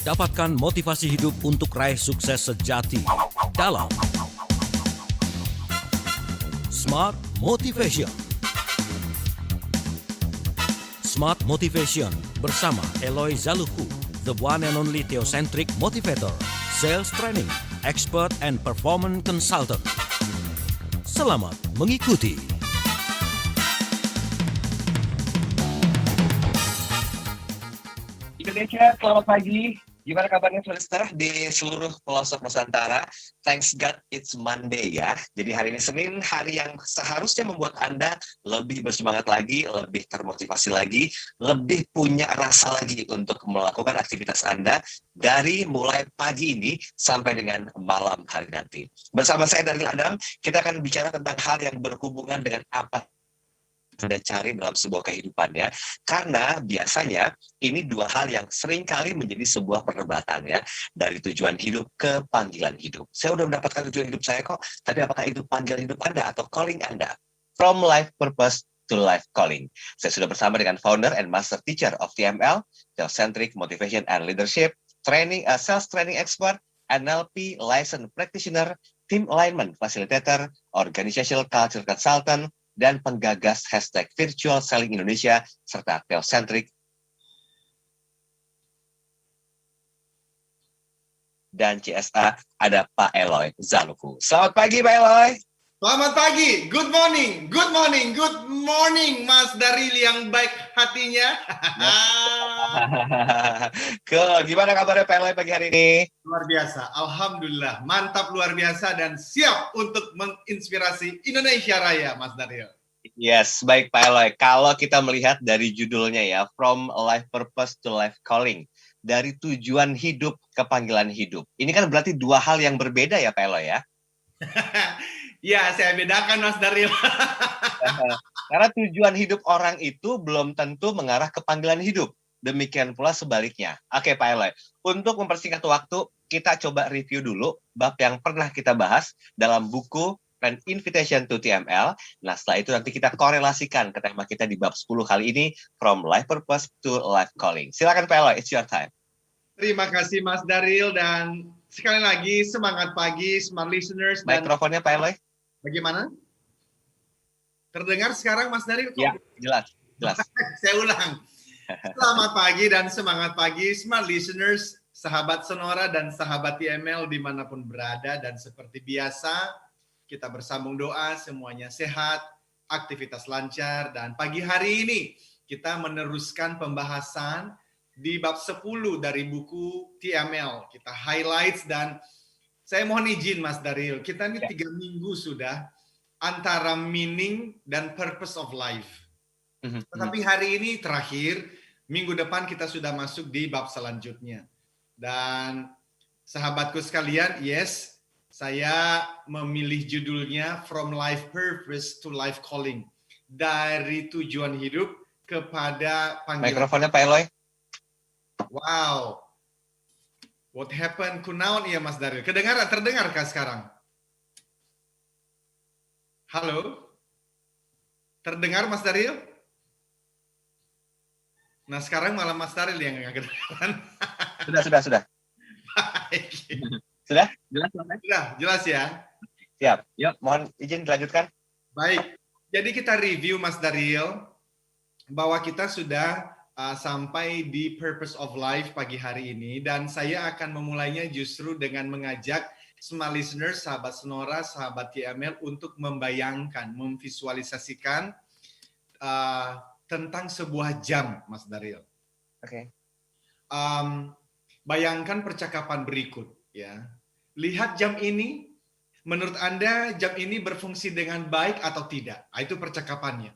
Dapatkan motivasi hidup untuk raih sukses sejati dalam Smart Motivation. Smart Motivation bersama Eloy Zaluku, the one and only theocentric motivator, sales training, expert and performance consultant. Selamat mengikuti. Indonesia, selamat pagi. Gimana kabarnya saudara di seluruh pelosok Nusantara? Thanks God it's Monday ya. Jadi hari ini Senin, hari yang seharusnya membuat Anda lebih bersemangat lagi, lebih termotivasi lagi, lebih punya rasa lagi untuk melakukan aktivitas Anda dari mulai pagi ini sampai dengan malam hari nanti. Bersama saya Daryl Adam, kita akan bicara tentang hal yang berhubungan dengan apa Anda cari dalam sebuah kehidupan ya. Karena biasanya ini dua hal yang sering kali menjadi sebuah perdebatan ya. Dari tujuan hidup ke panggilan hidup. Saya udah mendapatkan tujuan hidup saya kok. Tapi apakah itu panggilan hidup Anda atau calling Anda? From life purpose to life calling. Saya sudah bersama dengan founder and master teacher of TML, Theocentric Motivation and Leadership, sales training expert, NLP licensed practitioner, team alignment facilitator, organizational culture consultant, dan penggagas hashtag Virtual Selling Indonesia, serta Theocentric dan CSA, ada Pak Eloy Zaluku. Selamat pagi Pak Eloy. Selamat pagi, good morning, Mas Daryl yang baik hatinya. Gimana kabarnya Pak Eloy pagi hari ini? Luar biasa, alhamdulillah, mantap luar biasa dan siap untuk menginspirasi Indonesia Raya, Mas Daryl. Yes, baik Pak Eloy. Kalau kita melihat dari judulnya ya, From Life Purpose to Life Calling, dari tujuan hidup ke panggilan hidup. Ini kan berarti dua hal yang berbeda ya Pak Eloy ya? Ya, saya bedakan Mas Daryl. Karena tujuan hidup orang itu belum tentu mengarah ke panggilan hidup. Demikian pula sebaliknya. Oke Pak Eloy, untuk mempersingkat waktu, kita coba review dulu bab yang pernah kita bahas dalam buku An Invitation to TML. Nah, setelah itu nanti kita korelasikan ke tema kita di bab 10 kali ini, From Life Purpose to Life Calling. Silakan Pak Eloy, it's your time. Terima kasih Mas Daryl dan sekali lagi semangat pagi, smart listeners. Dan mikrofonnya Pak Eloy. Bagaimana? Terdengar sekarang Mas Daryl? Ya, jelas. Saya ulang. Selamat pagi dan semangat pagi, smart listeners, sahabat Sonora dan sahabat TML dimanapun berada. Dan seperti biasa, kita bersambung doa, semuanya sehat, aktivitas lancar. Dan pagi hari ini kita meneruskan pembahasan di bab 10 dari buku TML. Kita highlights dan saya mohon izin Mas Daryl, kita ini 3 minggu sudah antara meaning dan purpose of life. Tetapi hari ini terakhir, minggu depan kita sudah masuk di bab selanjutnya. Dan sahabatku sekalian, yes, saya memilih judulnya From Life Purpose to Life Calling. Dari tujuan hidup kepada panggilan. Mikrofonnya Pak Eloy. Wow. What happened? Kunaon ya Mas Daryl? Terdengarkah sekarang? Halo? Terdengar Mas Daryl? Nah sekarang malah Mas Daryl yang nggak kedengaran. Sudah. Baik. Sudah? Jelas? Sudah, jelas ya? Siap. Yuk, mohon izin dilanjutkan. Baik. Jadi kita review Mas Daryl bahwa kita sudah sampai di purpose of life pagi hari ini dan saya akan memulainya justru dengan mengajak smart listeners, sahabat Sonora, sahabat TML untuk membayangkan, memvisualisasikan tentang sebuah jam, Mas Daryl. Oke. Bayangkan percakapan berikut, ya. Lihat jam ini, menurut Anda jam ini berfungsi dengan baik atau tidak? Itu percakapannya.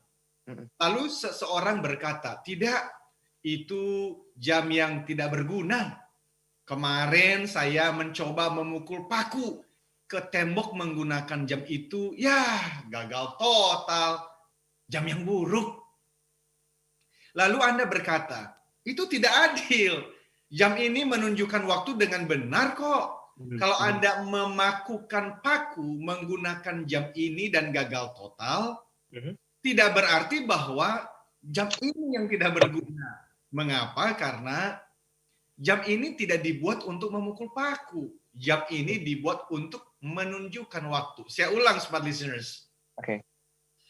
Lalu seseorang berkata, tidak. Itu jam yang tidak berguna. Kemarin saya mencoba memukul paku ke tembok menggunakan jam itu, ya gagal total. Jam yang buruk. Lalu Anda berkata, itu tidak adil. Jam ini menunjukkan waktu dengan benar kok. Kalau Anda memakukan paku menggunakan jam ini dan gagal total, tidak berarti bahwa jam ini yang tidak berguna. Mengapa? Karena Jam ini tidak dibuat untuk memukul paku. Jam ini dibuat untuk menunjukkan waktu. Saya ulang, smart listeners. Oke.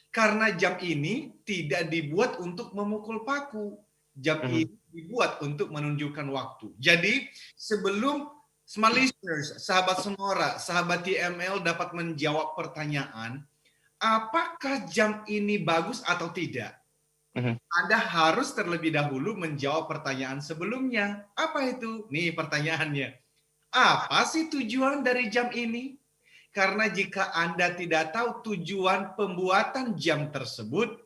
Karena jam ini tidak dibuat untuk memukul paku. Jam ini dibuat untuk menunjukkan waktu. Jadi sebelum smart listeners, sahabat Sonora, sahabat TML dapat menjawab pertanyaan, apakah jam ini bagus atau tidak? Anda harus terlebih dahulu menjawab pertanyaan sebelumnya. Apa itu? Nih pertanyaannya. Apa sih tujuan dari jam ini? Karena jika Anda tidak tahu tujuan pembuatan jam tersebut,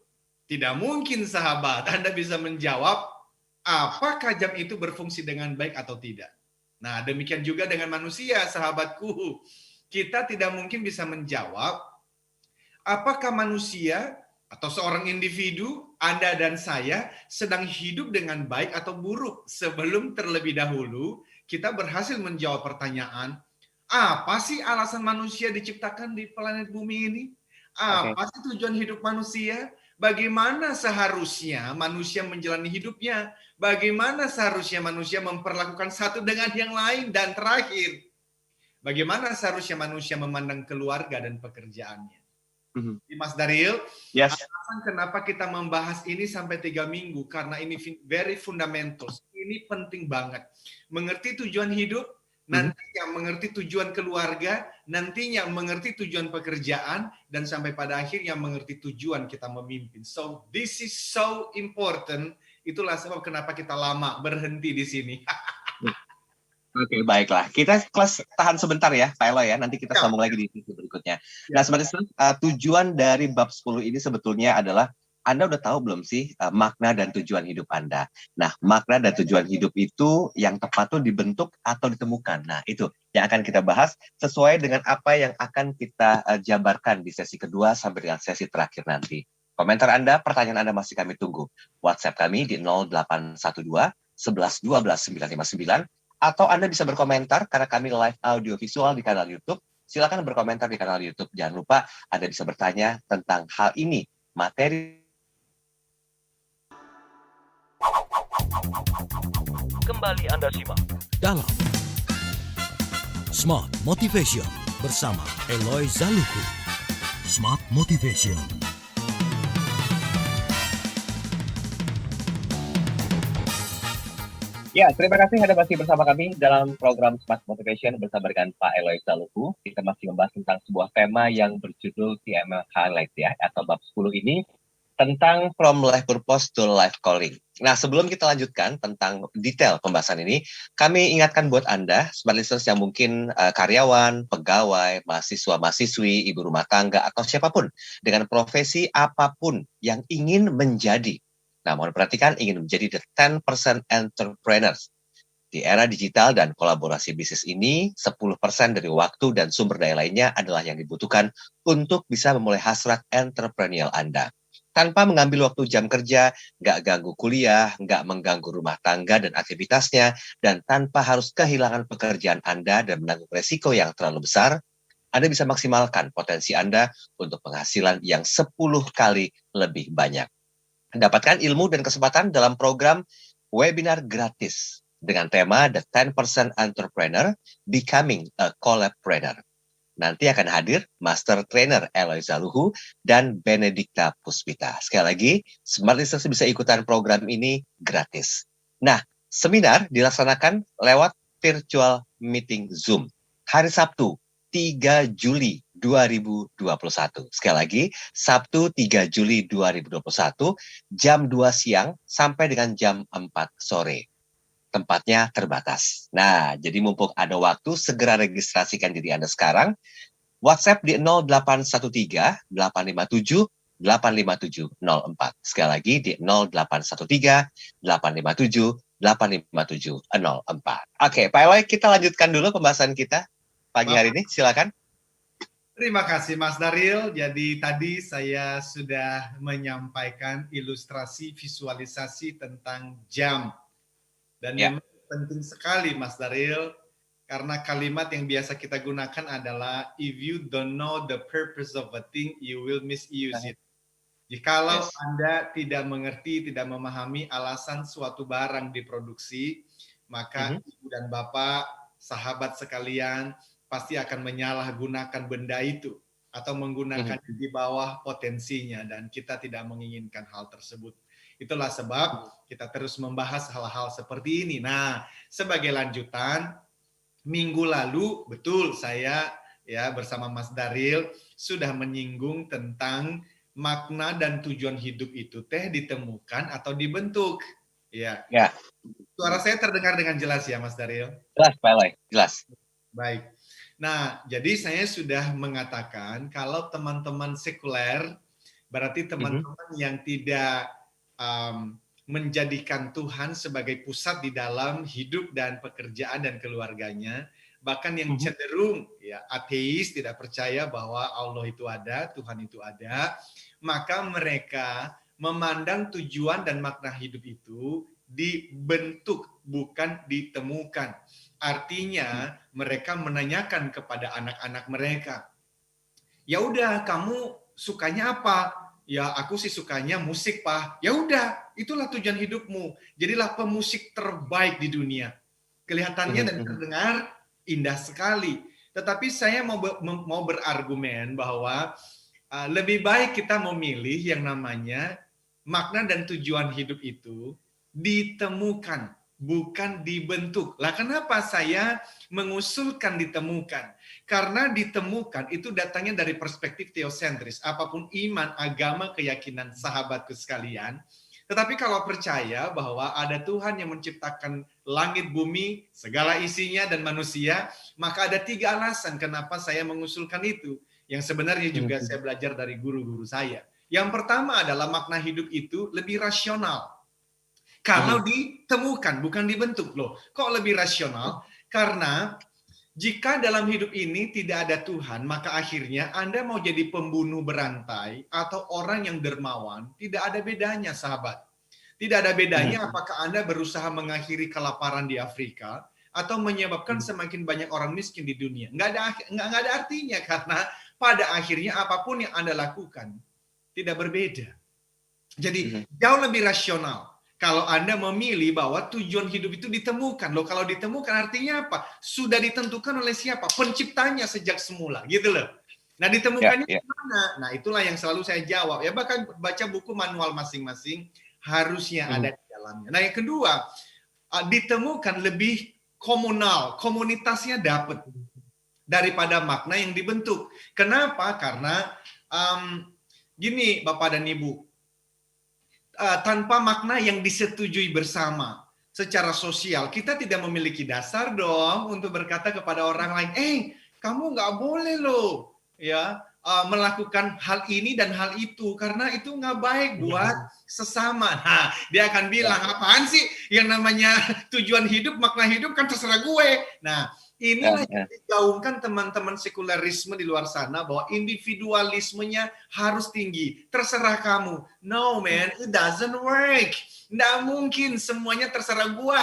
tidak mungkin sahabat Anda bisa menjawab apakah jam itu berfungsi dengan baik atau tidak. Nah, demikian juga dengan manusia, sahabatku. Kita tidak mungkin bisa menjawab apakah manusia atau seorang individu, Anda dan saya, sedang hidup dengan baik atau buruk sebelum terlebih dahulu kita berhasil menjawab pertanyaan, apa sih alasan manusia diciptakan di planet bumi ini? Apa sih tujuan hidup manusia? Bagaimana seharusnya manusia menjalani hidupnya? Bagaimana seharusnya manusia memperlakukan satu dengan yang lain? Dan terakhir, bagaimana seharusnya manusia memandang keluarga dan pekerjaannya? Mas Daryl, alasan kenapa kita membahas ini sampai 3 minggu, karena ini very fundamental. Ini penting banget. Mengerti tujuan hidup, nantinya mengerti tujuan keluarga, nantinya mengerti tujuan pekerjaan, dan sampai pada akhirnya mengerti tujuan kita memimpin. So, this is so important. Itulah sebab kenapa kita lama berhenti di sini. Oke, baiklah. Kita kelas tahan sebentar ya, Pak Eloy ya. Nanti kita sambung lagi di sesi berikutnya. Nah, sebenarnya tujuan dari bab 10 ini sebetulnya adalah Anda udah tahu belum sih makna dan tujuan hidup Anda? Nah, makna dan tujuan hidup itu yang tepat tuh dibentuk atau ditemukan. Nah, itu yang akan kita bahas sesuai dengan apa yang akan kita jabarkan di sesi kedua sampai dengan sesi terakhir nanti. Komentar Anda, pertanyaan Anda masih kami tunggu. WhatsApp kami di 0812 11 12 959. Atau Anda bisa berkomentar karena kami live audio visual di kanal YouTube. Silakan berkomentar di kanal YouTube. Jangan lupa Anda bisa bertanya tentang hal ini, materi. Kembali Anda simak dalam Smart Motivation bersama Eloy Zaluku. Smart Motivation. Ya, terima kasih Anda masih bersama kami dalam program Smart Motivation bersama dengan Pak Eloy Zaluku. Kita masih membahas tentang sebuah tema yang berjudul TML Highlight ya, atau bab 10 ini tentang From Life Purpose to Life Calling. Nah, sebelum kita lanjutkan tentang detail pembahasan ini, kami ingatkan buat Anda, smart listeners yang mungkin karyawan, pegawai, mahasiswa-mahasiswi, ibu rumah tangga, atau siapapun dengan profesi apapun yang ingin menjadi. Nah, mohon perhatikan, ingin menjadi the 10% entrepreneurs. Di era digital dan kolaborasi bisnis ini, 10% dari waktu dan sumber daya lainnya adalah yang dibutuhkan untuk bisa memulai hasrat entrepreneurial Anda. Tanpa mengambil waktu jam kerja, nggak ganggu kuliah, nggak mengganggu rumah tangga dan aktivitasnya, dan tanpa harus kehilangan pekerjaan Anda dan menanggung resiko yang terlalu besar, Anda bisa maksimalkan potensi Anda untuk penghasilan yang 10 kali lebih banyak. Dapatkan ilmu dan kesempatan dalam program webinar gratis dengan tema The 10% Entrepreneur Becoming a Collabpreneur. Nanti akan hadir Master Trainer Eloy Zaluhu dan Benedikta Puspita. Sekali lagi, Smart Listeners bisa ikutan program ini gratis. Nah, seminar dilaksanakan lewat virtual meeting Zoom hari Sabtu 3 Juli 2021. Sekali lagi, Sabtu 3 Juli 2021, jam 2 siang sampai dengan jam 4 sore. Tempatnya terbatas. Nah, jadi mumpung ada waktu, segera registrasikan diri Anda sekarang. WhatsApp di 0813 857 85704. Sekali lagi di 0813 857 85704. Oke, Pak Eloy, kita lanjutkan dulu pembahasan kita pagi hari ini, silakan. Terima kasih Mas Daryl. Jadi tadi saya sudah menyampaikan ilustrasi visualisasi tentang jam. Dan memang penting sekali Mas Daryl, karena kalimat yang biasa kita gunakan adalah if you don't know the purpose of a thing, you will misuse it. Jikalau Anda tidak mengerti, tidak memahami alasan suatu barang diproduksi, maka ibu dan bapak, sahabat sekalian, pasti akan menyalahgunakan benda itu atau menggunakan di bawah potensinya, dan kita tidak menginginkan hal tersebut. Itulah sebab kita terus membahas hal-hal seperti ini. Nah, sebagai lanjutan, minggu lalu betul saya bersama Mas Daril sudah menyinggung tentang makna dan tujuan hidup itu ditemukan atau dibentuk. Ya. Suara saya terdengar dengan jelas ya, Mas Daril? Jelas, Pak Eloy. Jelas. Baik. Nah, jadi saya sudah mengatakan kalau teman-teman sekuler, berarti teman-teman yang tidak menjadikan Tuhan sebagai pusat di dalam hidup dan pekerjaan dan keluarganya, bahkan yang cenderung ateis, tidak percaya bahwa Allah itu ada, Tuhan itu ada, maka mereka memandang tujuan dan makna hidup itu dibentuk, bukan ditemukan. Artinya mereka menanyakan kepada anak-anak mereka, ya udah, kamu sukanya apa? Ya, aku sih sukanya musik, Pak. Ya udah, itulah tujuan hidupmu. Jadilah pemusik terbaik di dunia. Kelihatannya dan terdengar indah sekali. Tetapi saya mau berargumen bahwa lebih baik kita memilih yang namanya makna dan tujuan hidup itu ditemukan, bukan dibentuk. Lah kenapa saya mengusulkan ditemukan? Karena ditemukan itu datangnya dari perspektif teosentris. Apapun iman, agama, keyakinan sahabatku sekalian. Tetapi kalau percaya bahwa ada Tuhan yang menciptakan langit, bumi, segala isinya, dan manusia, maka ada 3 alasan kenapa saya mengusulkan itu. Yang sebenarnya juga saya belajar dari guru-guru saya. Yang pertama adalah makna hidup itu lebih rasional. Kalau ditemukan, bukan dibentuk. Loh, kok lebih rasional? Karena jika dalam hidup ini tidak ada Tuhan, maka akhirnya Anda mau jadi pembunuh berantai atau orang yang dermawan, tidak ada bedanya, sahabat. Tidak ada bedanya apakah Anda berusaha mengakhiri kelaparan di Afrika atau menyebabkan semakin banyak orang miskin di dunia. Nggak ada artinya, karena pada akhirnya apapun yang Anda lakukan tidak berbeda. Jadi jauh lebih rasional kalau Anda memilih bahwa tujuan hidup itu ditemukan. Loh, kalau ditemukan artinya apa? Sudah ditentukan oleh siapa? Penciptanya sejak semula, gitu loh. Nah, ditemukannya gimana? Nah, itulah yang selalu saya jawab. Ya, bahkan baca buku manual masing-masing harusnya ada di dalamnya. Nah, yang kedua, ditemukan lebih komunal, komunitasnya dapat daripada makna yang dibentuk. Kenapa? Karena gini, Bapak dan Ibu, tanpa makna yang disetujui bersama secara sosial, kita tidak memiliki dasar dong untuk berkata kepada orang lain, kamu nggak boleh loh melakukan hal ini dan hal itu, karena itu nggak baik buat sesama. Nah, dia akan bilang, apaan sih yang namanya tujuan hidup, makna hidup kan terserah gue. Nah, inilah yang digaungkan teman-teman sekulerisme di luar sana, bahwa individualismenya harus tinggi. Terserah kamu. No man, it doesn't work. Nggak mungkin semuanya terserah gua.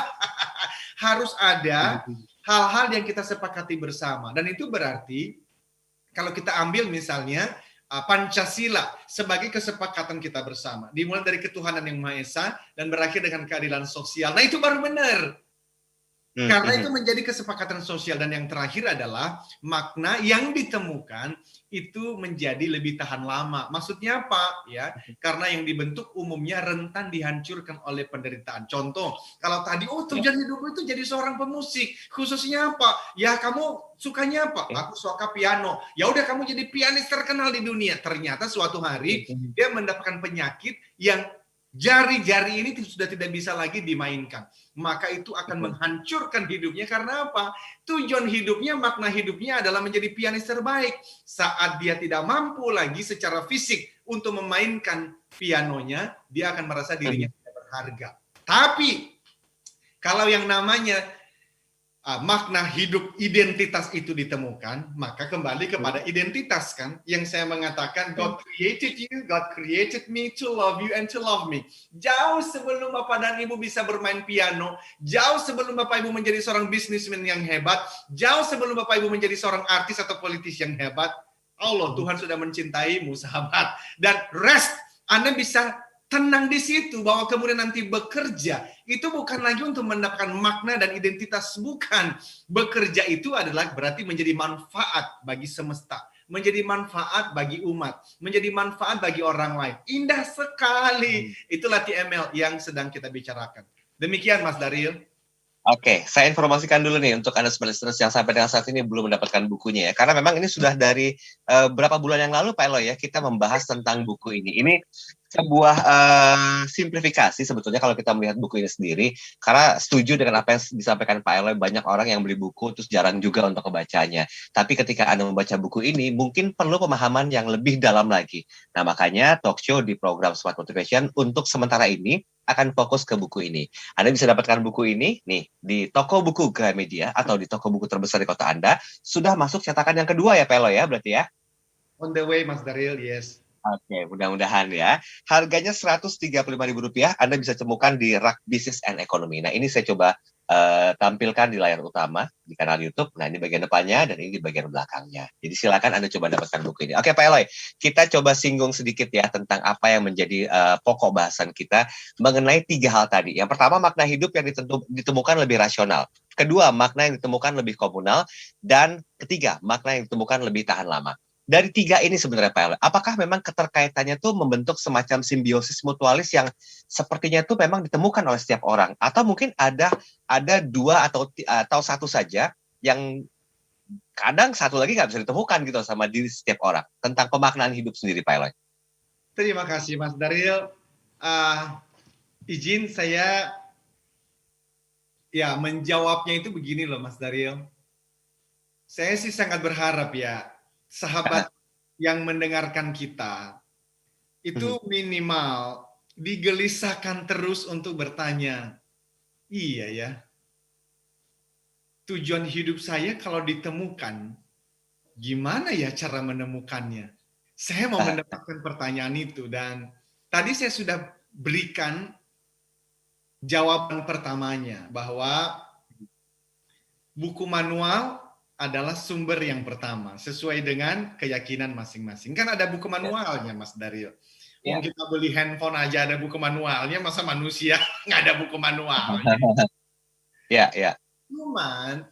Harus ada hal-hal yang kita sepakati bersama. Dan itu berarti, kalau kita ambil misalnya Pancasila sebagai kesepakatan kita bersama. Dimulai dari ketuhanan yang Maha Esa dan berakhir dengan keadilan sosial. Nah, itu baru benar. Karena itu menjadi kesepakatan sosial. Dan yang terakhir adalah makna yang ditemukan itu menjadi lebih tahan lama. Maksudnya apa? Ya, karena yang dibentuk umumnya rentan dihancurkan oleh penderitaan. Contoh, kalau tadi tujuan hidup itu jadi seorang pemusik, khususnya apa? Ya, kamu sukanya apa? Aku suka piano. Ya udah, kamu jadi pianis terkenal di dunia. Ternyata suatu hari dia mendapatkan penyakit yang jari-jari ini sudah tidak bisa lagi dimainkan. Maka itu akan menghancurkan hidupnya. Karena apa? Tujuan hidupnya, makna hidupnya adalah menjadi pianis terbaik. Saat dia tidak mampu lagi secara fisik untuk memainkan pianonya, dia akan merasa dirinya tidak berharga. Tapi kalau yang namanya makna hidup, identitas itu ditemukan, maka kembali kepada identitas, kan, yang saya mengatakan God created you, God created me to love you and to love me. Jauh sebelum Bapak dan Ibu bisa bermain piano, jauh sebelum Bapak Ibu menjadi seorang bisnismen yang hebat, jauh sebelum Bapak Ibu menjadi seorang artis atau politisi yang hebat, Allah, Tuhan sudah mencintaimu, sahabat. Dan rest, Anda bisa tenang di situ, bahwa kemudian nanti bekerja itu bukan lagi untuk mendapatkan makna dan identitas, bukan. Bekerja itu adalah berarti menjadi manfaat bagi semesta, menjadi manfaat bagi umat, menjadi manfaat bagi orang lain. Indah sekali. Itulah TML yang sedang kita bicarakan. Demikian Mas Daryl. Oke, saya informasikan dulu nih untuk Anda semua listeners yang sampai dengan saat ini belum mendapatkan bukunya ya. Karena memang ini sudah dari berapa bulan yang lalu Pak Eloy ya, kita membahas tentang buku ini. Ini sebuah simplifikasi sebetulnya kalau kita melihat buku ini sendiri. Karena setuju dengan apa yang disampaikan Pak Eloy, banyak orang yang beli buku terus jarang juga untuk membacanya. Tapi ketika Anda membaca buku ini, mungkin perlu pemahaman yang lebih dalam lagi. Nah makanya talk show di program Smart Motivation untuk sementara ini akan fokus ke buku ini. Anda bisa dapatkan buku ini nih di toko buku Gramedia atau di toko buku terbesar di kota Anda. Sudah masuk cetakan yang kedua ya, Pelo ya, berarti ya? On the way, Mas Daryl, yes. Oke, mudah-mudahan ya. Harganya Rp135.000, Anda bisa temukan di rak Business and Economy. Nah, ini saya coba tampilkan di layar utama di kanal YouTube. Nah, ini bagian depannya dan ini di bagian belakangnya. Jadi silakan Anda coba dapatkan buku ini. Oke, Pak Eloy, kita coba singgung sedikit ya tentang apa yang menjadi pokok bahasan kita mengenai 3 hal tadi. Yang pertama, makna hidup yang ditemukan lebih rasional. Kedua, makna yang ditemukan lebih komunal. Dan ketiga, makna yang ditemukan lebih tahan lama. Dari 3 ini sebenarnya Pak Eloy, apakah memang keterkaitannya tuh membentuk semacam simbiosis mutualis yang sepertinya tuh memang ditemukan oleh setiap orang, atau mungkin ada 2 atau 1 saja yang kadang 1 lagi nggak bisa ditemukan gitu sama diri setiap orang tentang pemaknaan hidup sendiri Pak Eloy? Terima kasih Mas Daryl. Izin saya ya menjawabnya itu begini loh Mas Daryl. Saya sih sangat berharap ya sahabat yang mendengarkan kita itu minimal digelisahkan terus untuk bertanya, iya ya, tujuan hidup saya kalau ditemukan, gimana ya cara menemukannya? Saya mau mendapatkan pertanyaan itu, dan tadi saya sudah berikan jawaban pertamanya, bahwa buku manual adalah sumber yang pertama, sesuai dengan keyakinan masing-masing. Kan ada buku manualnya, Mas Daryl. Mau kita beli handphone aja ada buku manualnya, masa manusia nggak ada buku manualnya? Ya. Cuman,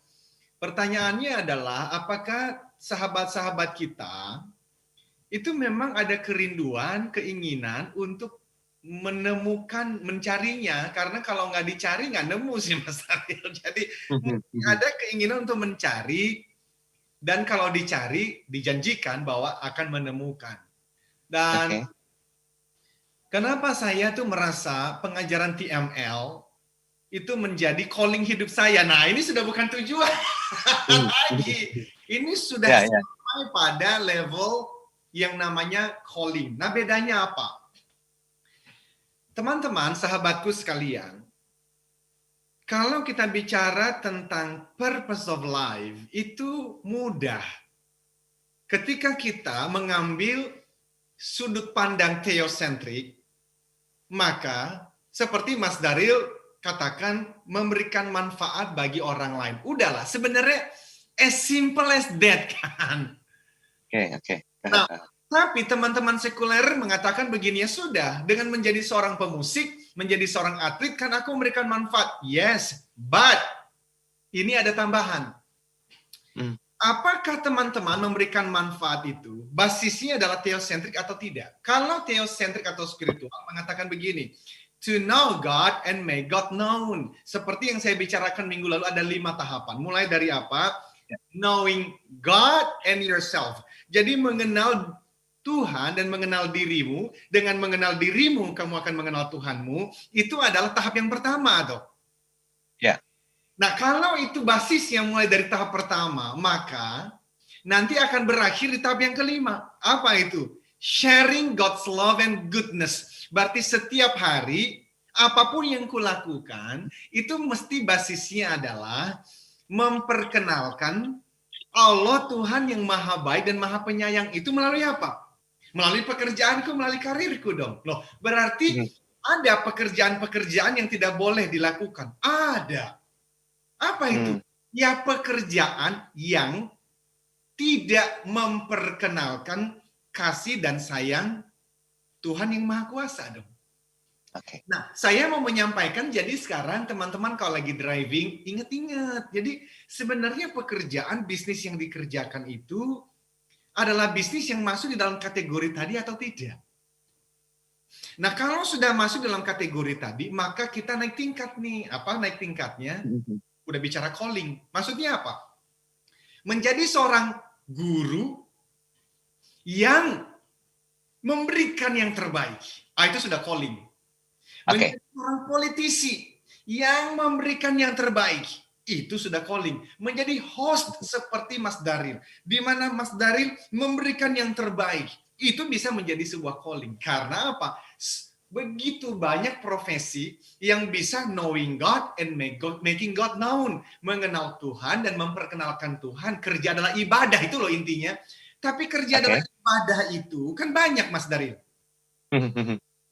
pertanyaannya adalah, apakah sahabat-sahabat kita itu memang ada kerinduan, keinginan untuk menemukan, mencarinya, karena kalau nggak dicari nggak nemu sih Mas Daryl. Jadi ada keinginan untuk mencari, dan kalau dicari dijanjikan bahwa akan menemukan. Dan kenapa saya tuh merasa pengajaran TML itu menjadi calling hidup saya? Nah, ini sudah bukan tujuan lagi. Ini sudah sampai pada level yang namanya calling. Nah, bedanya apa? Teman-teman, sahabatku sekalian, kalau kita bicara tentang purpose of life, itu mudah. Ketika kita mengambil sudut pandang theosentrik, maka seperti Mas Daryl katakan, memberikan manfaat bagi orang lain. Udahlah, sebenarnya as simple as that kan. Oke. Nah, tapi teman-teman sekuler mengatakan begini, ya sudah, dengan menjadi seorang pemusik, menjadi seorang atlet, kan aku memberikan manfaat. Yes, but ini ada tambahan. Apakah teman-teman memberikan manfaat itu basisnya adalah theosentrik atau tidak? Kalau theosentrik atau spiritual mengatakan begini, to know God and make God known. Seperti yang saya bicarakan minggu lalu, ada 5 tahapan. Mulai dari apa? Knowing God and yourself. Jadi mengenal Tuhan dan mengenal dirimu. Dengan mengenal dirimu, kamu akan mengenal Tuhanmu. Itu adalah tahap yang pertama, toh. Ya. Nah, kalau itu basisnya mulai dari tahap pertama, maka nanti akan berakhir di tahap yang kelima. Apa itu? Sharing God's love and goodness. Berarti setiap hari, apapun yang kulakukan, itu mesti basisnya adalah memperkenalkan Allah Tuhan yang maha baik dan maha penyayang. Itu melalui apa? Melalui pekerjaanku, melalui karirku dong. Loh, berarti ada pekerjaan-pekerjaan yang tidak boleh dilakukan. Ada. Apa itu? Ya, pekerjaan yang tidak memperkenalkan kasih dan sayang Tuhan yang Maha Kuasa dong. Oke. Nah, saya mau menyampaikan, jadi sekarang teman-teman kalau lagi driving, ingat-ingat. Jadi sebenarnya pekerjaan bisnis yang dikerjakan itu adalah bisnis yang masuk di dalam kategori tadi atau tidak. Nah, kalau sudah masuk dalam kategori tadi, maka kita naik tingkat nih. Apa naik tingkatnya? Udah bicara calling. Maksudnya apa? Menjadi seorang guru yang memberikan yang terbaik. Itu sudah calling. Oke. Menjadi seorang politisi yang memberikan yang terbaik. Itu sudah calling. Menjadi host seperti Mas Daril. Di mana Mas Daril memberikan yang terbaik. Itu bisa menjadi sebuah calling. Karena apa? Begitu banyak profesi yang bisa knowing God and making God known. Mengenal Tuhan dan memperkenalkan Tuhan. Kerja adalah ibadah, itu loh intinya. Tapi kerja adalah ibadah itu kan banyak, Mas Daril.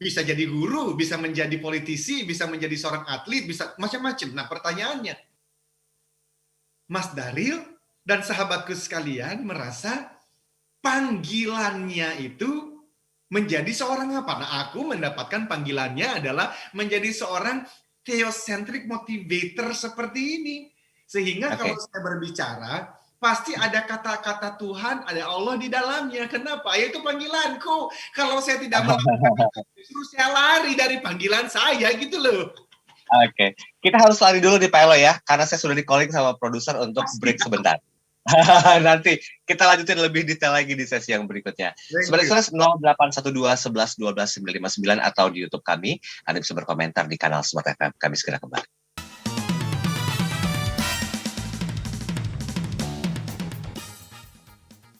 Bisa jadi guru, bisa menjadi politisi, bisa menjadi seorang atlet, bisa macam-macam. Nah, pertanyaannya, Mas Daril dan sahabatku sekalian merasa panggilannya itu menjadi seorang apa? Nah, aku mendapatkan panggilannya adalah menjadi seorang theocentric motivator seperti ini. Sehingga kalau saya berbicara, pasti ada kata-kata Tuhan, ada Allah di dalamnya. Kenapa? Ya itu panggilanku. Kalau saya tidak melakukan itu, justru saya lari dari panggilan saya gitu loh. Oke. Kita harus lari dulu di Pak Eloy ya, karena saya sudah di calling sama produser untuk break sebentar. Nanti kita lanjutin lebih detail lagi di sesi yang berikutnya. Sebenarnya 0812 11 12 959 atau di YouTube kami, Anda bisa berkomentar di kanal Smart FM. Kami segera kembali.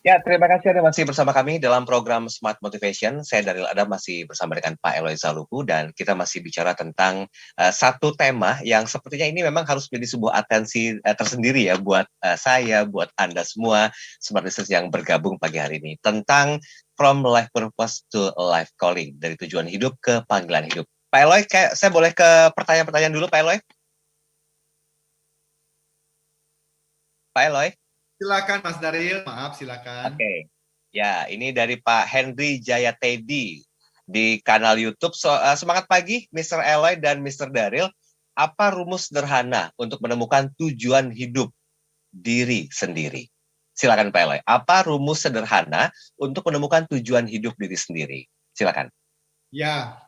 Ya, terima kasih Anda masih bersama kami dalam program Smart Motivation. Saya Daril Adam masih bersama dengan Pak Eloy Zaluhu dan kita masih bicara tentang satu tema yang sepertinya ini memang harus menjadi sebuah atensi tersendiri ya buat saya, buat Anda semua Smart Listeners yang bergabung pagi hari ini tentang From Life Purpose to Life Calling, dari tujuan hidup ke panggilan hidup. Pak Eloy, saya boleh ke pertanyaan-pertanyaan dulu Pak Eloy? Pak Eloy? Silakan Mas Daril, maaf silakan. Oke. Ya, ini dari Pak Henry Jaya Teddy di kanal YouTube. Semangat pagi Mr. Eloy dan Mr. Daril. Apa rumus sederhana untuk menemukan tujuan hidup diri sendiri? Silakan Pak Eloy. Apa rumus sederhana untuk menemukan tujuan hidup diri sendiri? Silakan. Ya,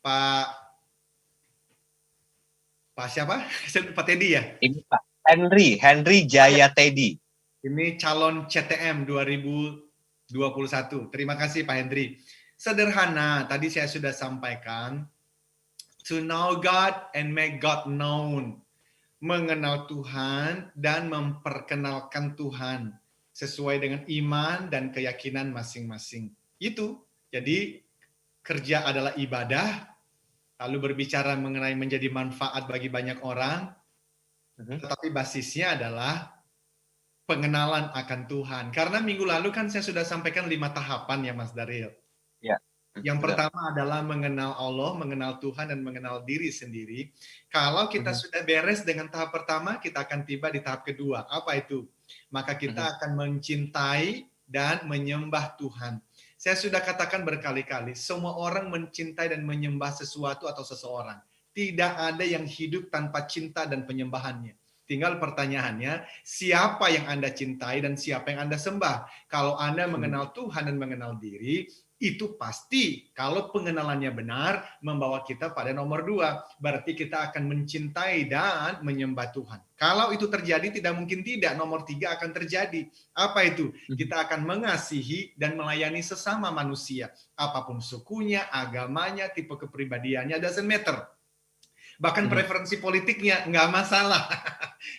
Pak siapa? Pak Teddy ya? Ini Pak Henry Jaya Teddy. Ini calon CTM 2021. Terima kasih Pak Henry. Sederhana, tadi saya sudah sampaikan. To know God and make God known. Mengenal Tuhan dan memperkenalkan Tuhan. Sesuai dengan iman dan keyakinan masing-masing. Itu. Jadi kerja adalah ibadah. Lalu berbicara mengenai menjadi manfaat bagi banyak orang. Tetapi basisnya adalah pengenalan akan Tuhan. Karena minggu lalu kan saya sudah sampaikan 5 tahapan ya Mas Daril. Ya. Yang pertama adalah mengenal Allah, mengenal Tuhan, dan mengenal diri sendiri. Kalau kita sudah beres dengan tahap pertama, kita akan tiba di tahap kedua. Apa itu? Maka kita akan mencintai dan menyembah Tuhan. Saya sudah katakan berkali-kali, semua orang mencintai dan menyembah sesuatu atau seseorang. Tidak ada yang hidup tanpa cinta dan penyembahannya. Tinggal pertanyaannya, siapa yang Anda cintai dan siapa yang Anda sembah? Kalau Anda mengenal Tuhan dan mengenal diri, itu pasti kalau pengenalannya benar membawa kita pada nomor 2. Berarti kita akan mencintai dan menyembah Tuhan. Kalau itu terjadi, tidak mungkin tidak. Nomor 3 akan terjadi. Apa itu? Kita akan mengasihi dan melayani sesama manusia. Apapun sukunya, agamanya, tipe kepribadiannya, doesn't matter. Bahkan preferensi politiknya nggak masalah.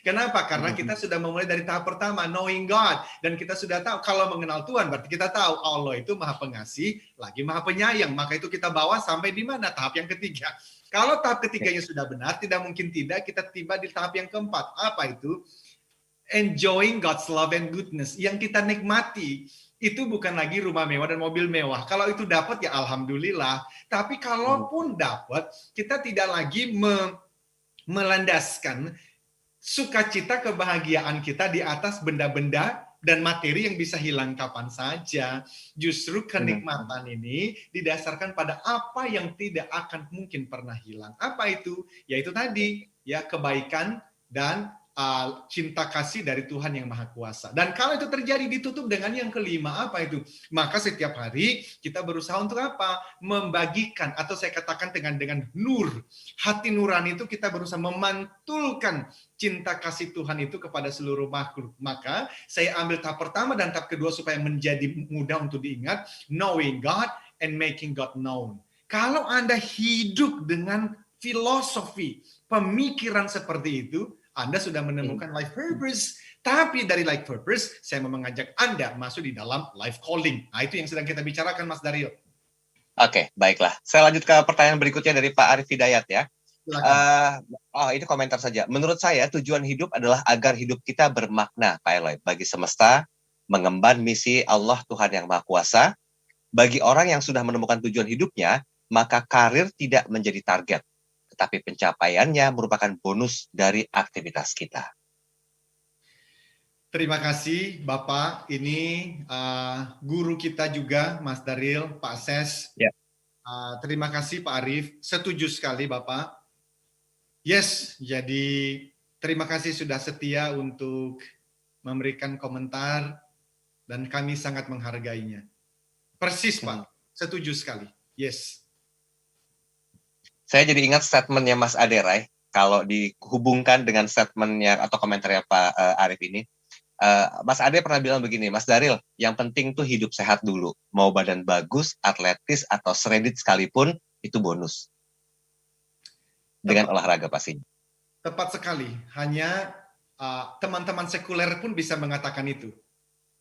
Kenapa? Karena kita sudah memulai dari tahap pertama, knowing God. Dan kita sudah tahu, kalau mengenal Tuhan, berarti kita tahu Allah itu maha pengasih, lagi maha penyayang. Maka itu kita bawa sampai di mana? Tahap yang ketiga. Kalau tahap ketiganya sudah benar, tidak mungkin tidak, kita tiba di tahap yang keempat. Apa itu? Enjoying God's love and goodness. Yang kita nikmati, itu bukan lagi rumah mewah dan mobil mewah. Kalau itu dapat ya alhamdulillah. Tapi kalaupun dapat, kita tidak lagi melandaskan sukacita kebahagiaan kita di atas benda-benda dan materi yang bisa hilang kapan saja. Justru kenikmatan ini didasarkan pada apa yang tidak akan mungkin pernah hilang. Apa itu? Yaitu tadi, ya, kebaikan dan cinta kasih dari Tuhan yang Maha Kuasa. Dan kalau itu terjadi ditutup dengan yang kelima, apa itu? Maka setiap hari kita berusaha untuk apa? Membagikan, atau saya katakan dengan nur. Hati nurani itu kita berusaha memantulkan cinta kasih Tuhan itu kepada seluruh makhluk. Maka saya ambil tahap pertama dan tahap kedua supaya menjadi mudah untuk diingat, knowing God and making God known. Kalau Anda hidup dengan filosofi, pemikiran seperti itu, Anda sudah menemukan life purpose. Tapi dari life purpose, saya mau mengajak Anda masuk di dalam life calling. Nah, itu yang sedang kita bicarakan, Mas Dario. Oke, baiklah. Saya lanjut ke pertanyaan berikutnya dari Pak Arif Hidayat ya. Ini komentar saja. Menurut saya, tujuan hidup adalah agar hidup kita bermakna, Pak Eloy, bagi semesta, mengemban misi Allah Tuhan yang Maha Kuasa. Bagi orang yang sudah menemukan tujuan hidupnya, maka karir tidak menjadi target, tetapi pencapaiannya merupakan bonus dari aktivitas kita. Terima kasih Bapak. Ini guru kita juga, Mas Daril, Pak Ses. Ya. Terima kasih Pak Arif. Setuju sekali Bapak. Yes, jadi terima kasih sudah setia untuk memberikan komentar dan kami sangat menghargainya. Persis Pak, setuju sekali. Yes. Saya jadi ingat statementnya Mas Aderai, kalau dihubungkan dengan statementnya atau komentarnya Pak Arif ini, Mas Ade pernah bilang begini, Mas Daril, yang penting tuh hidup sehat dulu. Mau badan bagus, atletis, atau seredit sekalipun, itu bonus. Dengan olahraga pastinya. Tepat sekali, hanya teman-teman sekuler pun bisa mengatakan itu.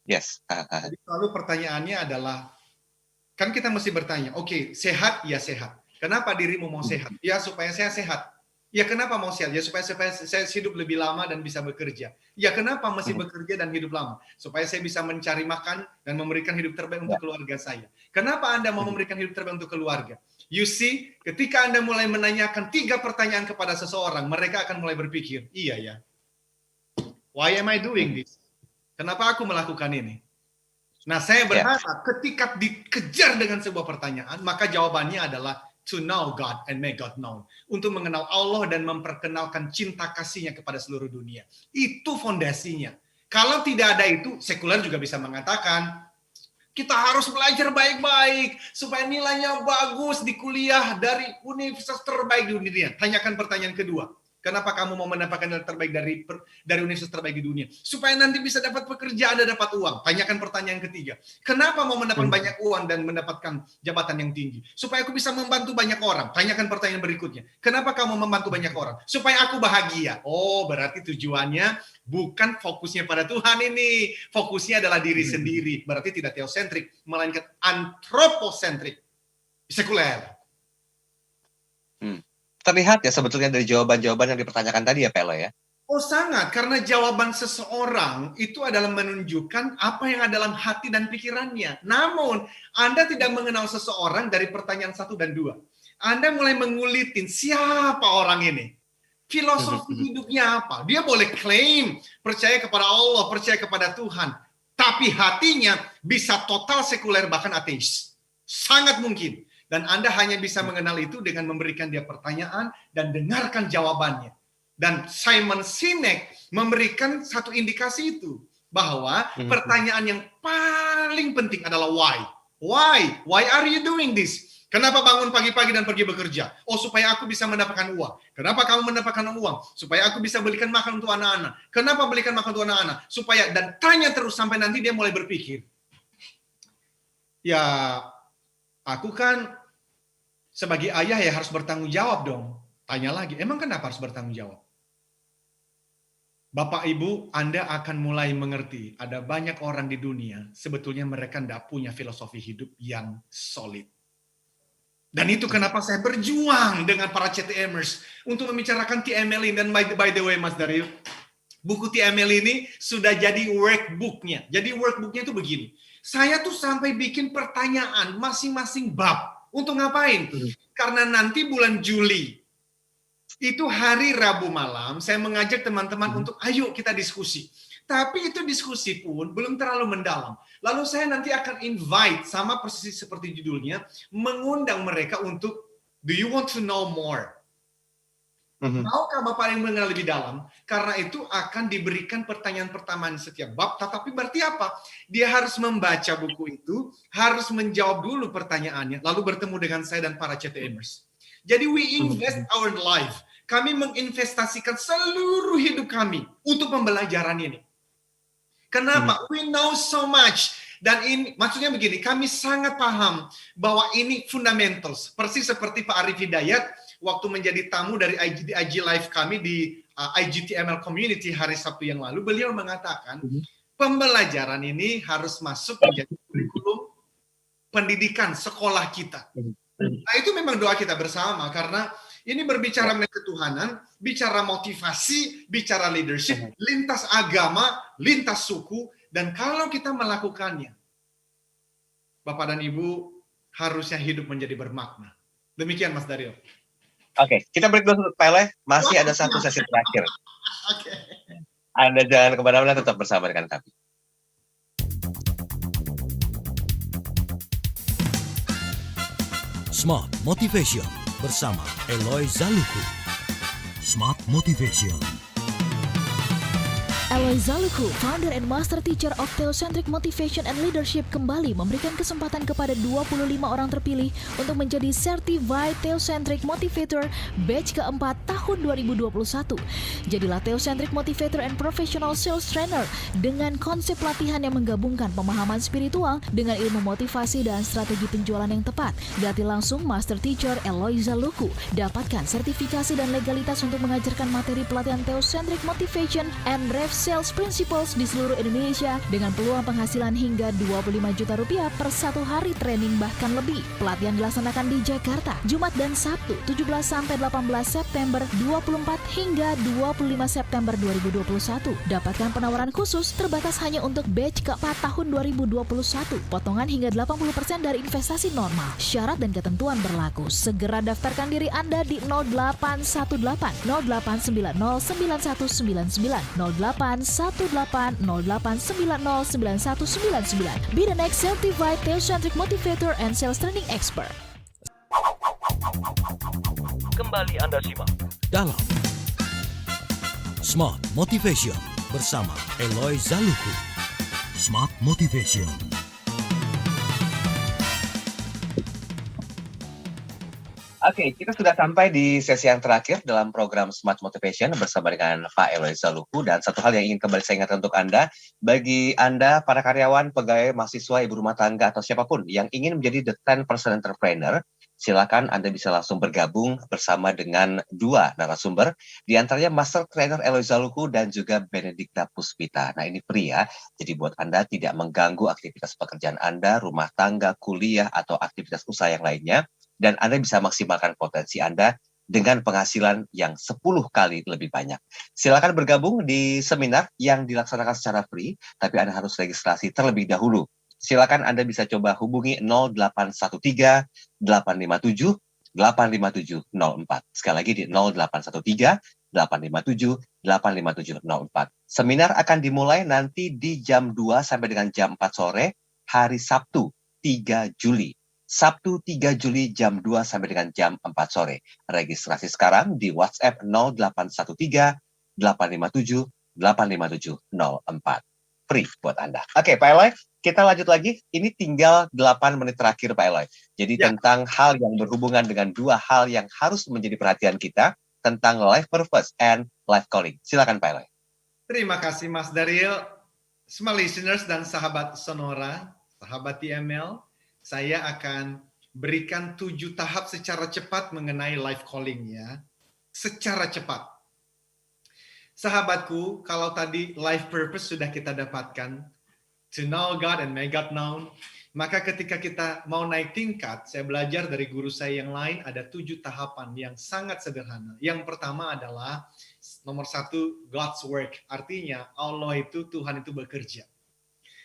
Yes. Jadi selalu pertanyaannya adalah, kan kita mesti bertanya, oke, sehat, ya sehat. Kenapa dirimu mau sehat? Ya supaya saya sehat. Ya kenapa mau sehat? Ya supaya saya hidup lebih lama dan bisa bekerja. Ya kenapa masih bekerja dan hidup lama? Supaya saya bisa mencari makan dan memberikan hidup terbaik untuk keluarga saya. Kenapa Anda mau memberikan hidup terbaik untuk keluarga? You see, ketika Anda mulai menanyakan 3 pertanyaan kepada seseorang, mereka akan mulai berpikir, iya ya, why am I doing this? Kenapa aku melakukan ini? Nah, saya berharap ketika dikejar dengan sebuah pertanyaan, maka jawabannya adalah to know God and make God known. Untuk mengenal Allah dan memperkenalkan cinta kasihnya kepada seluruh dunia. Itu fondasinya. Kalau tidak ada itu, sekuler juga bisa mengatakan, kita harus belajar baik-baik, supaya nilainya bagus di kuliah dari universitas terbaik di dunia. Tanyakan pertanyaan kedua. Kenapa kamu mau mendapatkan nilai terbaik dari universitas terbaik di dunia? Supaya nanti bisa dapat pekerjaan dan dapat uang. Tanyakan pertanyaan ketiga. Kenapa mau mendapat banyak uang dan mendapatkan jabatan yang tinggi? Supaya aku bisa membantu banyak orang. Tanyakan pertanyaan berikutnya. Kenapa kamu membantu banyak orang? Supaya aku bahagia. Oh, berarti tujuannya bukan fokusnya pada Tuhan ini. Fokusnya adalah diri sendiri. Berarti tidak teosentrik, melainkan antroposentrik. Sekuler. Terlihat ya sebetulnya dari jawaban-jawaban yang dipertanyakan tadi ya, Pelo ya? Oh sangat, karena jawaban seseorang itu adalah menunjukkan apa yang ada dalam hati dan pikirannya. Namun, Anda tidak mengenal seseorang dari pertanyaan 1 dan 2. Anda mulai mengulitin siapa orang ini. Filosofi hidupnya apa? Dia boleh klaim percaya kepada Allah, percaya kepada Tuhan. Tapi hatinya bisa total sekuler, bahkan ateis. Sangat mungkin. Dan Anda hanya bisa mengenal itu dengan memberikan dia pertanyaan dan dengarkan jawabannya. Dan Simon Sinek memberikan satu indikasi itu. Bahwa pertanyaan yang paling penting adalah why. Why? Why are you doing this? Kenapa bangun pagi-pagi dan pergi bekerja? Oh, supaya aku bisa mendapatkan uang. Kenapa kamu mendapatkan uang? Supaya aku bisa belikan makan untuk anak-anak. Kenapa belikan makan untuk anak-anak? Supaya, dan tanya terus sampai nanti dia mulai berpikir. Ya, aku kan sebagai ayah ya harus bertanggung jawab dong. Tanya lagi, emang kenapa harus bertanggung jawab? Bapak Ibu, Anda akan mulai mengerti. Ada banyak orang di dunia, sebetulnya mereka tidak punya filosofi hidup yang solid. Dan itu kenapa saya berjuang dengan para CTMers untuk membicarakan TML ini. Dan by the way, Mas Dario, buku TML ini sudah jadi workbook-nya. Jadi workbook-nya itu begini. Saya tuh sampai bikin pertanyaan masing-masing bab. Untuk ngapain? Karena nanti bulan Juli Itu hari Rabu malam, saya mengajak teman-teman untuk ayo kita diskusi. Tapi itu diskusi pun belum terlalu mendalam. Lalu saya nanti akan invite, sama persis seperti judulnya, mengundang mereka untuk, do you want to know more? Maukah Bapak yang mengenal lebih dalam? Karena itu akan diberikan pertanyaan pertama setiap bab. Tetapi berarti apa? Dia harus membaca buku itu, harus menjawab dulu pertanyaannya, lalu bertemu dengan saya dan para CTMers. Jadi we invest our life. Kami menginvestasikan seluruh hidup kami untuk pembelajaran ini. Kenapa? We know so much. Dan ini, maksudnya begini, kami sangat paham bahwa ini fundamentals. Persis seperti Pak Arif Hidayat, waktu menjadi tamu dari IG Live kami di IGTML Community hari Sabtu yang lalu, beliau mengatakan, pembelajaran ini harus masuk menjadi kurikulum pendidikan sekolah kita. Nah, itu memang doa kita bersama, karena ini berbicara mengenai ketuhanan, bicara motivasi, bicara leadership, lintas agama, lintas suku, dan kalau kita melakukannya, Bapak dan Ibu harusnya hidup menjadi bermakna. Demikian Mas Dario. Oke, kita break dulu Pak Eloy. Masih ada satu sesi terakhir. Oke. Anda jangan kemana-mana, tetap bersama dengan kami. Smart Motivation bersama Eloy Zaluku. Smart Motivation. Eloy Zaluku, founder and master teacher of Theocentric Motivation and Leadership, kembali memberikan kesempatan kepada 25 orang terpilih untuk menjadi Certified Theocentric Motivator batch keempat tahun 2021. Jadilah Theocentric Motivator and Professional Sales Trainer dengan konsep pelatihan yang menggabungkan pemahaman spiritual dengan ilmu motivasi dan strategi penjualan yang tepat. Dilatih langsung Master Teacher Eloy Zaluku. Dapatkan sertifikasi dan legalitas untuk mengajarkan materi pelatihan Theocentric Motivation and Rev Sales Principles di seluruh Indonesia dengan peluang penghasilan hingga 25 juta rupiah per satu hari training bahkan lebih. Pelatihan dilaksanakan di Jakarta, Jumat dan Sabtu 17 sampai 18 September 24 hingga 25 September 2021. Dapatkan penawaran khusus terbatas hanya untuk batch keempat tahun 2021. Potongan hingga 80% dari investasi normal. Syarat dan ketentuan berlaku. Segera daftarkan diri Anda di 0818 0890 9199 081808909199. Be the next certified Theocentric Motivator and Sales Training Expert. Kembali Anda simak dalam Smart Motivation bersama Eloy Zaluku. Smart Motivation. Oke, kita sudah sampai di sesi yang terakhir dalam program Smart Motivation bersama dengan Pak Eloy Zaluku. Dan satu hal yang ingin kembali saya ingatkan untuk Anda, bagi Anda, para karyawan, pegawai, mahasiswa, ibu rumah tangga, atau siapapun yang ingin menjadi the 10% entrepreneur, silakan Anda bisa langsung bergabung bersama dengan dua narasumber, di antaranya Master Trainer Eloy Zaluku dan juga Benedikta Puspita. Nah, ini free ya, jadi buat Anda tidak mengganggu aktivitas pekerjaan Anda, rumah tangga, kuliah, atau aktivitas usaha yang lainnya. Dan Anda bisa maksimalkan potensi Anda dengan penghasilan yang 10 kali lebih banyak. Silakan bergabung di seminar yang dilaksanakan secara free, tapi Anda harus registrasi terlebih dahulu. Silakan Anda bisa coba hubungi 0813 857 85704. Sekali lagi di 0813 857 85704. Seminar akan dimulai nanti di jam 2 sampai dengan jam 4 sore hari Sabtu 3 Juli. Sabtu 3 Juli jam 2 sampai dengan jam 4 sore. Registrasi sekarang di WhatsApp 0813 857 85704. Free buat Anda. Oke, Pak Eloy, kita lanjut lagi. Ini tinggal 8 menit terakhir, Pak Eloy. Jadi tentang hal yang berhubungan dengan dua hal yang harus menjadi perhatian kita, tentang life purpose and life calling. Silakan, Pak Eloy. Terima kasih Mas Daryl. Smart listeners dan sahabat Sonora, sahabat TML, saya akan berikan 7 tahap secara cepat mengenai life calling ya. Secara cepat. Sahabatku, kalau tadi life purpose sudah kita dapatkan, to know God and make God known, maka ketika kita mau naik tingkat, saya belajar dari guru saya yang lain, ada 7 tahapan yang sangat sederhana. Yang pertama adalah, nomor 1, God's work. Artinya, Allah itu, Tuhan itu bekerja.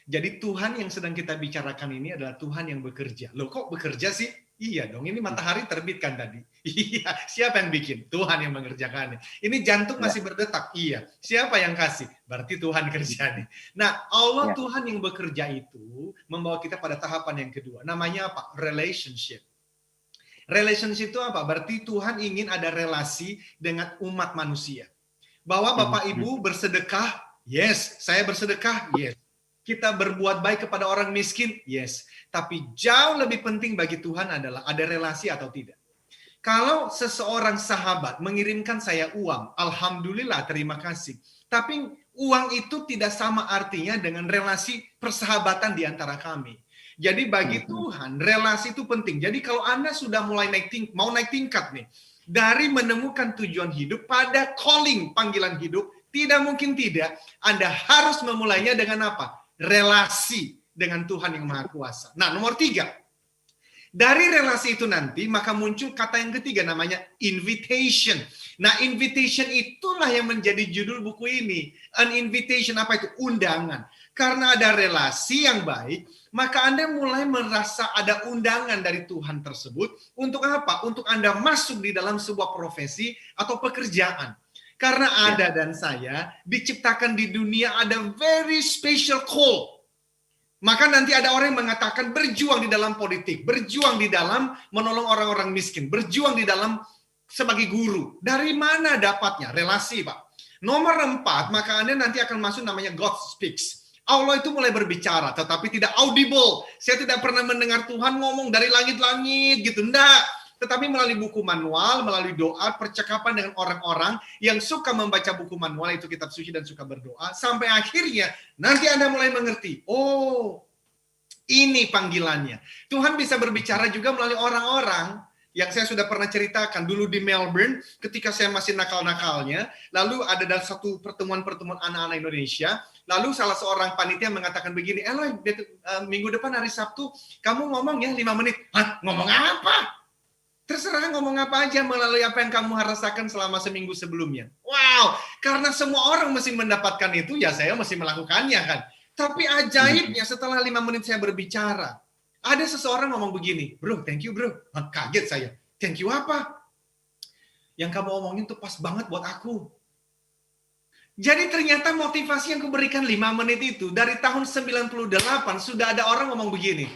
Jadi Tuhan yang sedang kita bicarakan ini adalah Tuhan yang bekerja. Loh kok bekerja sih? Iya dong, ini matahari terbitkan tadi. Iya, siapa yang bikin? Tuhan yang mengerjakannya. Ini jantung Ya. masih berdetak. Iya, siapa yang kasih? Berarti Tuhan kerjanya. Nah, Allah Ya. Tuhan yang bekerja itu membawa kita pada tahapan yang kedua. Namanya apa? Relationship. Relationship itu apa? Berarti Tuhan ingin ada relasi dengan umat manusia. Bahwa Bapak Ibu bersedekah, yes. Saya bersedekah, yes. Kita berbuat baik kepada orang miskin, yes. Tapi jauh lebih penting bagi Tuhan adalah ada relasi atau tidak. Kalau seseorang sahabat mengirimkan saya uang, alhamdulillah, terima kasih. Tapi uang itu tidak sama artinya dengan relasi persahabatan di antara kami. Jadi bagi Tuhan, relasi itu penting. Jadi kalau Anda sudah mulai mau naik tingkat nih, dari menemukan tujuan hidup pada calling, panggilan hidup, tidak mungkin tidak, Anda harus memulainya dengan apa? Relasi dengan Tuhan yang Maha Kuasa. Nah, nomor 3. Dari relasi itu nanti, maka muncul kata yang ketiga namanya invitation. Nah, invitation itulah yang menjadi judul buku ini. An invitation, apa itu? Undangan. Karena ada relasi yang baik, maka Anda mulai merasa ada undangan dari Tuhan tersebut. Untuk apa? Untuk Anda masuk di dalam sebuah profesi atau pekerjaan. Karena Anda dan saya diciptakan di dunia ada very special call. Maka nanti ada orang yang mengatakan berjuang di dalam politik, berjuang di dalam menolong orang-orang miskin, berjuang di dalam sebagai guru. Dari mana dapatnya? Relasi, Pak. Nomor 4, maka Anda nanti akan masuk namanya God speaks. Allah itu mulai berbicara, tetapi tidak audible. Saya tidak pernah mendengar Tuhan ngomong dari langit-langit gitu. Enggak. Tetapi melalui buku manual, melalui doa, percakapan dengan orang-orang yang suka membaca buku manual, itu kitab suci dan suka berdoa, sampai akhirnya nanti Anda mulai mengerti, oh ini panggilannya. Tuhan bisa berbicara juga melalui orang-orang yang saya sudah pernah ceritakan dulu di Melbourne, ketika saya masih nakal-nakalnya, lalu ada dalam satu pertemuan-pertemuan anak-anak Indonesia, lalu salah seorang panitia mengatakan begini, Eloy, minggu depan hari Sabtu, kamu ngomong ya 5 menit. Hah? Ngomong apa? Terserah ngomong apa aja melalui apa yang kamu rasakan selama seminggu sebelumnya. Wow, karena semua orang mesti mendapatkan itu, ya saya mesti melakukannya kan. Tapi ajaibnya setelah 5 menit saya berbicara, ada seseorang ngomong begini, bro, thank you bro. Kaget saya, thank you apa? Yang kamu omongin tuh pas banget buat aku. Jadi ternyata motivasi yang kuberikan 5 menit itu, dari tahun 98 sudah ada orang ngomong begini,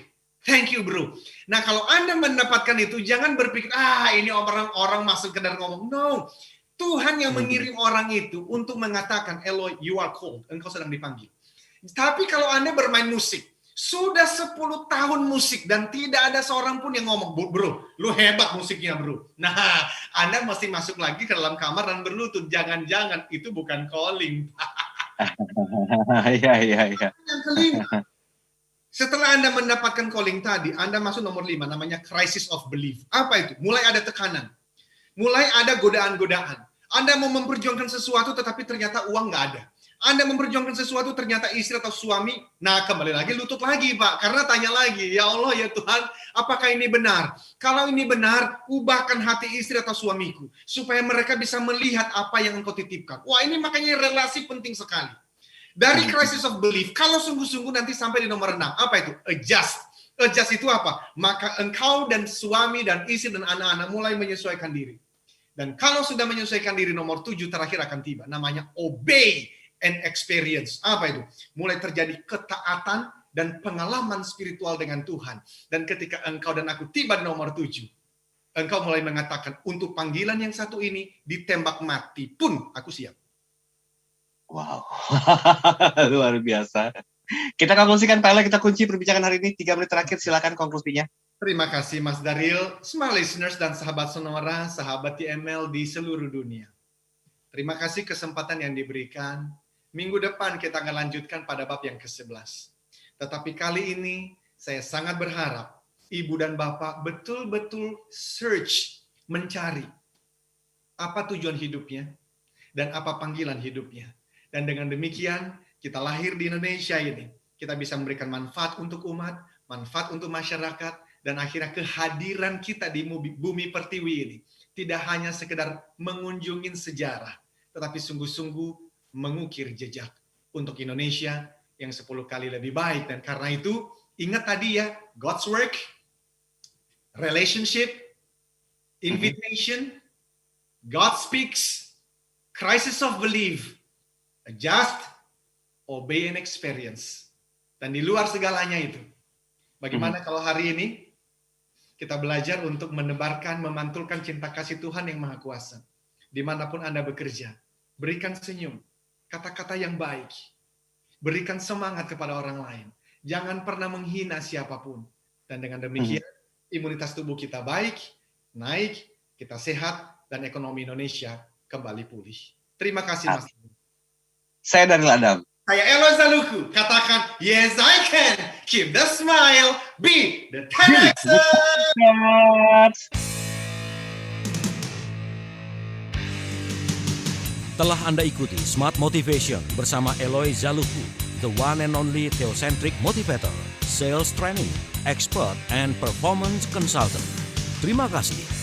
thank you bro. Nah kalau Anda mendapatkan itu, jangan berpikir, ini orang masuk sekedar ngomong. No, Tuhan yang mengirim orang itu untuk mengatakan, Eloy, you are called. Engkau sedang dipanggil. Tapi kalau Anda bermain musik, sudah 10 tahun musik, dan tidak ada seorang pun yang ngomong, bro, lu hebat musiknya bro. Nah, Anda mesti masuk lagi ke dalam kamar dan berlutut. Jangan-jangan, itu bukan calling. Iya. Yang kelima, setelah Anda mendapatkan calling tadi, Anda masuk nomor 5, namanya crisis of belief. Apa itu? Mulai ada tekanan. Mulai ada godaan-godaan. Anda mau memperjuangkan sesuatu, tetapi ternyata uang nggak ada. Anda memperjuangkan sesuatu, ternyata istri atau suami, nah kembali lagi, lutut lagi Pak. Karena tanya lagi, ya Allah, ya Tuhan, apakah ini benar? Kalau ini benar, ubahkan hati istri atau suamiku. Supaya mereka bisa melihat apa yang engkau titipkan. Wah, ini makanya relasi penting sekali. Dari crisis of belief, kalau sungguh-sungguh nanti sampai di nomor 6, apa itu? Adjust. Adjust itu apa? Maka engkau dan suami dan istri dan anak-anak mulai menyesuaikan diri. Dan kalau sudah menyesuaikan diri, nomor 7 terakhir akan tiba. Namanya obey and experience. Apa itu? Mulai terjadi ketaatan dan pengalaman spiritual dengan Tuhan. Dan ketika engkau dan aku tiba di nomor 7, engkau mulai mengatakan, untuk panggilan yang satu ini, ditembak mati pun aku siap. Wow, luar biasa. Kita konklusikan, Pak Eloy, kita kunci perbincangan hari ini. 3 menit terakhir, silakan konklusinya. Terima kasih Mas Daril, semua listeners dan sahabat Sonora, sahabat TML di seluruh dunia. Terima kasih kesempatan yang diberikan. Minggu depan kita akan lanjutkan pada bab yang ke-11. Tetapi kali ini saya sangat berharap Ibu dan Bapak betul-betul search, mencari apa tujuan hidupnya dan apa panggilan hidupnya. Dan dengan demikian kita lahir di Indonesia ini. Kita bisa memberikan manfaat untuk umat, manfaat untuk masyarakat, dan akhirnya kehadiran kita di bumi pertiwi ini tidak hanya sekedar mengunjungi sejarah, tetapi sungguh-sungguh mengukir jejak untuk Indonesia yang 10 kali lebih baik. Dan karena itu, ingat tadi ya, God's work relationship, invitation, God speaks, crisis of belief, adjust, obey and experience. Dan di luar segalanya itu, bagaimana kalau hari ini kita belajar untuk menebarkan, memantulkan cinta kasih Tuhan yang Maha Kuasa. Dimanapun Anda bekerja, berikan senyum, kata-kata yang baik, berikan semangat kepada orang lain. Jangan pernah menghina siapapun. Dan dengan demikian, imunitas tubuh kita baik, naik, kita sehat, dan ekonomi Indonesia kembali pulih. Terima kasih, Mas. Saya Daniel Adam. Saya Eloy Zaluku. Katakan, yes I can. Keep the smile. Be the 10Xer. Telah Anda ikuti Smart Motivation bersama Eloy Zaluku, the one and only Theocentric Motivator, Sales Training, Expert and Performance Consultant. Terima kasih.